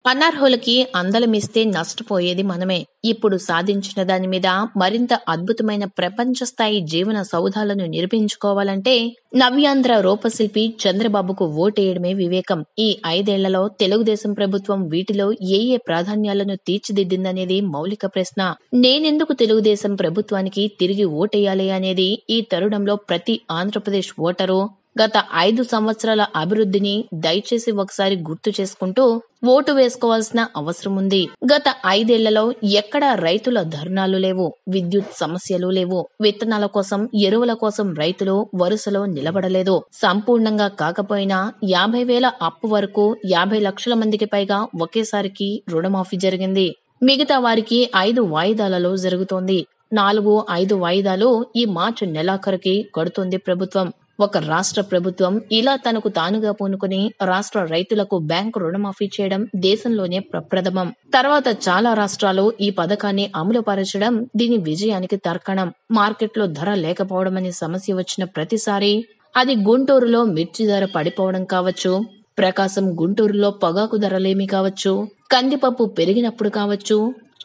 అనర్హులకి అందలమిస్తే నష్టపోయేది మనమే. ఇప్పుడు సాధించిన దాని మీద మరింత అద్భుతమైన ప్రపంచ స్థాయి జీవన సౌధాలను నిర్మించుకోవాలంటే నవ్యాంధ్ర రూపశిల్పి చంద్రబాబుకు ఓటేయడమే వివేకం. ఈ 5 ఏళ్లలో తెలుగుదేశం ప్రభుత్వం వీటిలో ఏ ప్రాధాన్యాలను తీర్చిదిద్దిందనేది మౌలిక ప్రశ్న. నేనెందుకు తెలుగుదేశం ప్రభుత్వానికి తిరిగి ఓటేయాలి అనేది ఈ తరుణంలో ప్రతి ఆంధ్రప్రదేశ్ ఓటరు గత 5 సంవత్సరాల అభివృద్ధిని దయచేసి ఒకసారి గుర్తు చేసుకుంటూ ఓటు వేసుకోవాల్సిన అవసరం ఉంది. గత 5 ఏళ్లలో ఎక్కడా రైతుల ధర్నాలు లేవు, విద్యుత్ సమస్యలు లేవు, విత్తనాల కోసం ఎరువుల కోసం రైతులు వరుసలో నిలబడలేదు. సంపూర్ణంగా కాకపోయినా 50,000 అప్పు వరకు 50 లక్షల మందికి పైగా ఒకేసారికి రుణమాఫీ జరిగింది. మిగతా వారికి 5 వాయిదాలలో జరుగుతోంది. 4-5 వాయిదాలు ఈ మార్చి నెలాఖరుకి కడుతోంది ప్రభుత్వం. ఒక రాష్ట్ర ప్రభుత్వం ఇలా తనకు తానుగా పూనుకుని రాష్ట్ర రైతులకు బ్యాంకు రుణమాఫీ చేయడం దేశంలోనే ప్రప్రథమం. తర్వాత చాలా రాష్ట్రాలు ఈ పథకాన్ని అమలు పరచడం దీని విజయానికి తర్కణం. మార్కెట్లో ధర లేకపోవడం అనే సమస్య వచ్చిన ప్రతిసారి అది గుంటూరులో మిర్చి ధర పడిపోవడం కావచ్చు, ప్రకాశం గుంటూరులో పొగాకు ధరలేమి కావచ్చు, కందిపప్పు పెరిగినప్పుడు కావచ్చు,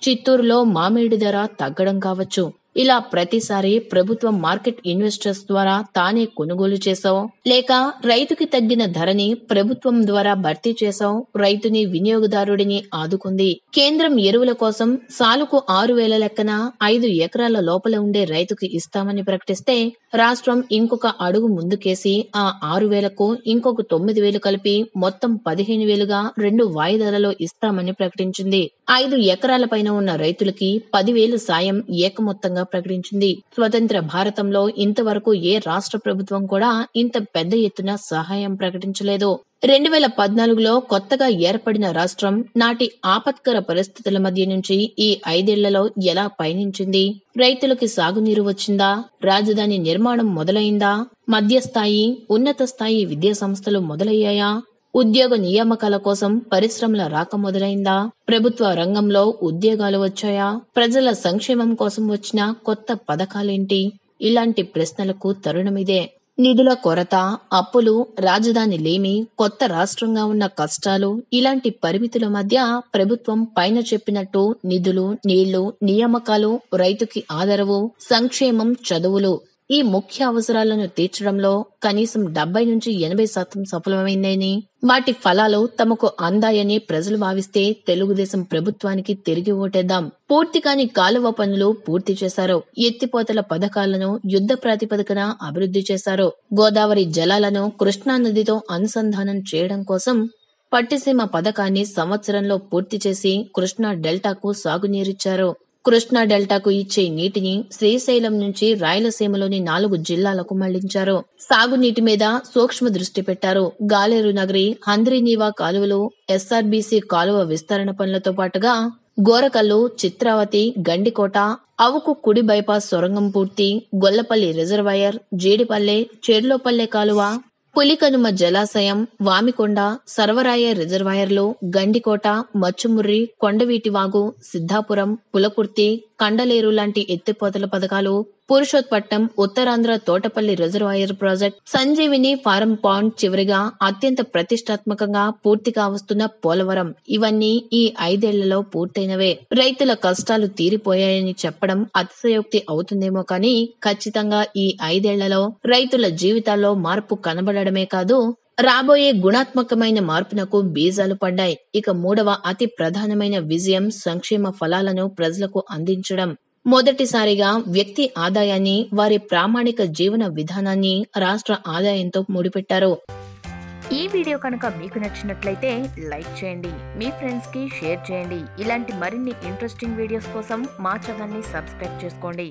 చిత్తూరులో మామిడి ధర తగ్గడం కావచ్చు. ఇలా ప్రతిసారి ప్రభుత్వం మార్కెట్ ఇన్వెస్టర్స్ ద్వారా తానే కొనుగోలు చేసావు, లేక రైతుకి తగ్గిన ధరని ప్రభుత్వం ద్వారా భర్తీ చేసావు, రైతుని వినియోగదారుడిని ఆదుకుంది. కేంద్రం ఎరువుల కోసం సాలుకు 6,000 లెక్కన 5 ఎకరాల లోపల ఉండే రైతుకి ఇస్తామని ప్రకటిస్తే రాష్ట్రం ఇంకొక అడుగు ముందుకేసి ఆ 6,000కు ఇంకొక 9,000 కలిపి మొత్తం 15,000గా 2 వాయిదాలలో ఇస్తామని ప్రకటించింది. 5 ఎకరాల పైన ఉన్న రైతులకి 10,000 సాయం ఏకమొత్తంగా ప్రకటించింది. స్వతంత్ర భారతంలో ఇంతవరకు ఏ రాష్ట్ర ప్రభుత్వం కూడా ఇంత పెద్ద ఎత్తున సహాయం ప్రకటించలేదు. 2014లో కొత్తగా ఏర్పడిన రాష్ట్రం నాటి ఆపత్కర పరిస్థితుల మధ్య నుంచి ఈ 5 ఏళ్లలో ఎలా పయనించింది? రైతులకి సాగునీరు వచ్చిందా? రాజధాని నిర్మాణం మొదలైందా? మధ్యస్థాయి, ఉన్నత స్థాయి విద్యా సంస్థలు మొదలయ్యాయా? ఉద్యోగ నియామకాల కోసం పరిశ్రమల రాక మొదలైందా? ప్రభుత్వ రంగంలో ఉద్యోగాలు వచ్చాయా? ప్రజల సంక్షేమం కోసం వచ్చిన కొత్త పథకాలేంటి? ఇలాంటి ప్రశ్నలకు తరుణమిదే. నిధుల కొరత, అప్పులు, రాజధాని లేమి, కొత్త రాష్ట్రంగా ఉన్న కష్టాలు, ఇలాంటి పరిమితుల మధ్య ప్రభుత్వం పైన చెప్పినట్టు నిధులు, నీళ్లు, నియామకాలు, రైతుకి ఆదరవు, సంక్షేమం, చదువులు ఈ ముఖ్య అవసరాలను తీర్చడంలో కనీసం 70-80% సఫలమైందని, వాటి ఫలాలు తమకు అందాయని ప్రజలు భావిస్తే తెలుగుదేశం ప్రభుత్వానికి తిరిగి ఓటేద్దాం. పూర్తి కాని కాలువ పనులు పూర్తి చేశారు. ఎత్తిపోతల పథకాలను యుద్ధ ప్రాతిపదికన అభివృద్ధి చేశారు. గోదావరి జలాలను కృష్ణా నదితో అనుసంధానం చేయడం కోసం పట్టిసీమ పథకాన్ని సంవత్సరంలో పూర్తి చేసి కృష్ణా డెల్టాకు సాగునీరిచ్చారు. కృష్ణా డెల్టాకు ఇచ్చే నీటిని శ్రీశైలం నుంచి రాయలసీమలోని 4 జిల్లాలకు మళ్లించారు. సాగునీటి మీద సూక్ష్మ దృష్టి పెట్టారు. గాలేరు నగరి, హంద్రీనీవా కాలువలు, ఎస్ఆర్బీసీ కాలువ విస్తరణ పనులతో పాటుగా గోరకల్లు, చిత్రావతి, గండికోట, అవుకు కుడి బైపాస్ సొరంగం పూర్తి, గొల్లపల్లి రిజర్వాయర్, జీడిపల్లె, చెర్లోపల్లె కాలువ, పులికనుమ జలాశయం, వామికొండ, సర్వరాయ రిజర్వాయర్లు, గండికోట, మచ్చుముర్రి, కొండవీటివాగు, సిద్ధాపురం, పులకుర్తి, కండలేరు లాంటి ఎత్తిపోతల పథకాలు, Purushothapatnam, Uttarandhra Thotapalli reservoir project, Sanjeevani farm pond, చివరిగా అత్యంత ప్రతిష్టాత్మకంగా పూర్తిగా వస్తున్న పోలవరం ఇవన్నీ ఈ 5 ఏళ్లలో పూర్తయినవే. రైతుల కష్టాలు తీరిపోయాయని చెప్పడం అతిశయోక్తి అవుతుందేమో కానీ ఖచ్చితంగా ఈ 5 ఏళ్లలో రైతుల జీవితాల్లో మార్పు కనబడడమే కాదు, రాబోయే గుణాత్మకమైన మార్పునకు బీజాలు పడ్డాయి. ఇక 3వ అతి ప్రధానమైన విజయం సంక్షేమ ఫలాలను ప్రజలకు అందించడం. మొదటిసారిగా వ్యక్తి ఆదాయాన్ని, వారి ప్రామాణిక జీవన విధానాన్ని రాష్ట్ర ఆదాయంతో ముడిపెట్టారు. ఈ వీడియో కనుక మీకు నచ్చినట్లయితే లైక్ చేయండి, మీ ఫ్రెండ్స్ కి షేర్ చేయండి. ఇలాంటి మరిన్ని ఇంట్రెస్టింగ్ వీడియోస్ కోసం మా ఛానల్ ని సబ్స్క్రైబ్ చేసుకోండి.